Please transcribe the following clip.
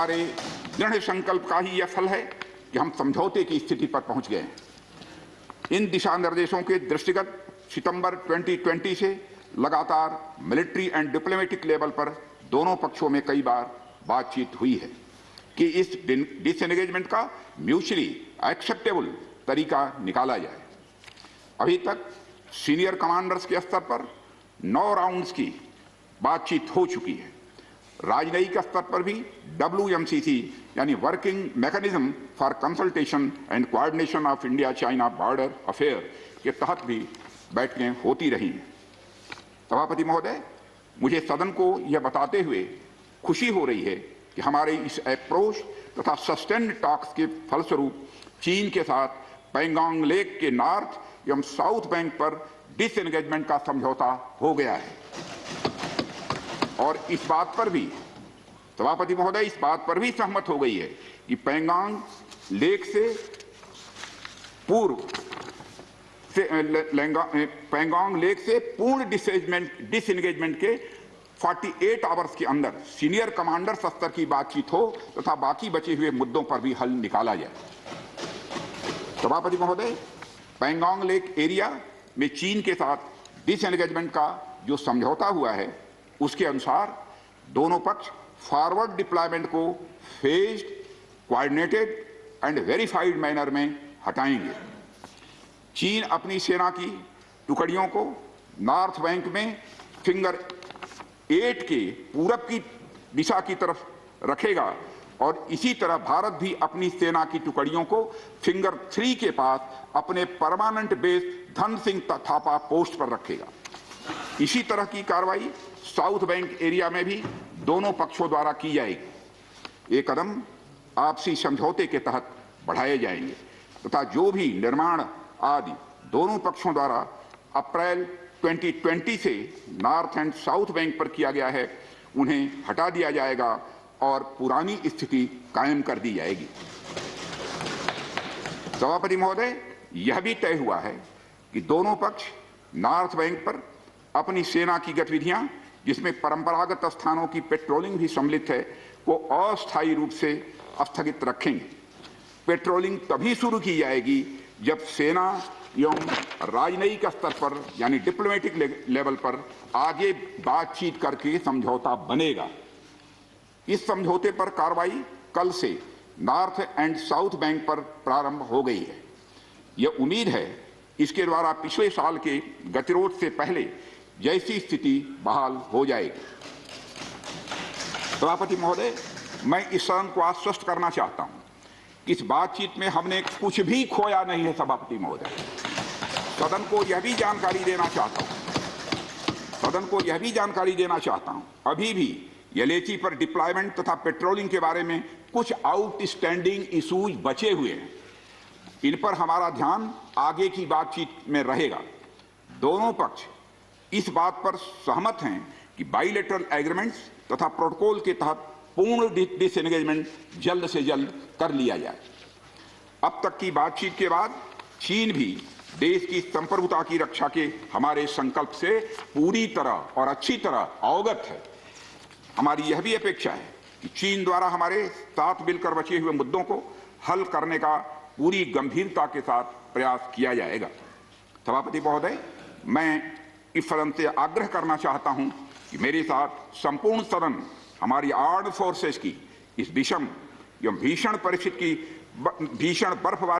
हमारे दृढ़ संकल्प का ही यह फल है कि हम समझौते की स्थिति पर पहुंच गए हैं। इन दिशा निर्देशों के दृष्टिगत सितंबर 2020 से लगातार मिलिट्री एंड डिप्लोमेटिक लेवल पर दोनों पक्षों में कई बार बातचीत हुई है कि इस डिसएंगेजमेंट का म्यूचुअली एक्सेप्टेबल तरीका निकाला जाए। अभी तक सीनियर कमांडर्स के स्तर पर 9 राउंड्स की बातचीत हो चुकी है। राजनयिक स्तर पर भी WMCC यानी working mechanism for consultation and coordination of India China border affair के तहत भी बैठकें होती रही हैं। सभापति महोदय, मुझे सदन को यह बताते हुए खुशी हो रही है कि हमारे इस अप्रोच तथा सस्टेन्ड टॉक्स के फलस्वरूप चीन के साथ पैंगोंग लेक के नॉर्थ एवं साउथ बैंक पर डिसएंगेजमेंट का समझौता हो गया है। और इस बात पर भी सभापति महोदय इस बात पर भी सहमत हो गई है कि पैंगोंग लेक से पूर्व पैंगोंग लेक से पूर्ण डिसएंगेजमेंट के 48 आवर्स के अंदर सीनियर कमांडर स्तर की बातचीत हो तथा बाकी बचे हुए मुद्दों पर भी हल निकाला जाए। सभापति महोदय, पैंगोंग लेक एरिया में चीन के साथ डिसएंगेजमेंट का जो समझौता हुआ है उसके अनुसार दोनों पक्ष फॉरवर्ड डिप्लॉयमेंट को phased, coordinated and verified manner में हटाएंगे। चीन अपनी सेना की टुकड़ियों को नॉर्थ बैंक में फिंगर 8 के पूरब की दिशा की तरफ रखेगा और इसी तरह भारत भी अपनी सेना की टुकड़ियों को फिंगर 3 के पास अपने permanent base Dhan Singh Thapa post पर रखेगा। इसी तरह की कार्रवाई साउथ बैंक एरिया में भी दोनों पक्षों द्वारा की जाएगी। ये कदम आपसी समझौते के तहत बढ़ाए जाएंगे तथा जो भी निर्माण आदि दोनों पक्षों द्वारा अप्रैल 2020 से नॉर्थ एंड साउथ बैंक पर किया गया है उन्हें हटा दिया जाएगा और पुरानी स्थिति कायम कर दी जाएगी। सभापति महोदय, यह भी तय हुआ है कि दोनों पक्ष नॉर्थ बैंक पर अपनी सेना की गतिविधियां जिसमें परंपरागत स्थानों की पेट्रोलिंग भी सम्मिलित है को अस्थायी रूप से स्थगित रखेंगे। पेट्रोलिंग तभी शुरू की जाएगी जब सेना एवं राजनयिक स्तर पर यानी डिप्लोमेटिक लेवल पर आगे बातचीत करके समझौता बनेगा। इस समझौते पर कार्रवाई कल से नॉर्थ एंड साउथ बैंक पर प्रारंभ हो गई है। यह उम्मीद है इसके द्वारा पिछले साल के गतिरोध से पहले जैसी स्थिति बहाल हो जाएगी। सभापति महोदय, मैं इस सदन को आश्वस्त करना चाहता हूं कि इस बातचीत में हमने कुछ भी खोया नहीं है। सभापति महोदय, सदन को यह भी जानकारी देना चाहता हूं अभी भी यलेची पर डिप्लॉयमेंट तथा पेट्रोलिंग के बारे में कुछ आउटस्टैंडिंग इश्यूज बचे हुए हैं। इन पर हमारा ध्यान आगे की बातचीत में रहेगा। दोनों पक्ष इस बात पर सहमत हैं कि बाइलेटरल एग्रीमेंट्स तथा प्रोटोकॉल के तहत पूर्ण डिसएंगेजमेंट जल्द से जल्द कर लिया जाए। अब तक की बातचीत के बाद चीन भी देश की संप्रभुता की रक्षा के हमारे संकल्प से पूरी तरह और अच्छी तरह अवगत है। हमारी यह भी अपेक्षा है कि चीन द्वारा हमारे साथ मिलकर बचे हुए मुद्दों को हल करने का पूरी गंभीरता के साथ प्रयास किया जाएगा। सभापति महोदय, मैं इस सदन से आग्रह करना चाहता हूं कि मेरे साथ संपूर्ण सदन हमारी आर्म्ड फोर्सेस की इस विषम एवं भीषण परिस्थिति की भीषण बर्फबारी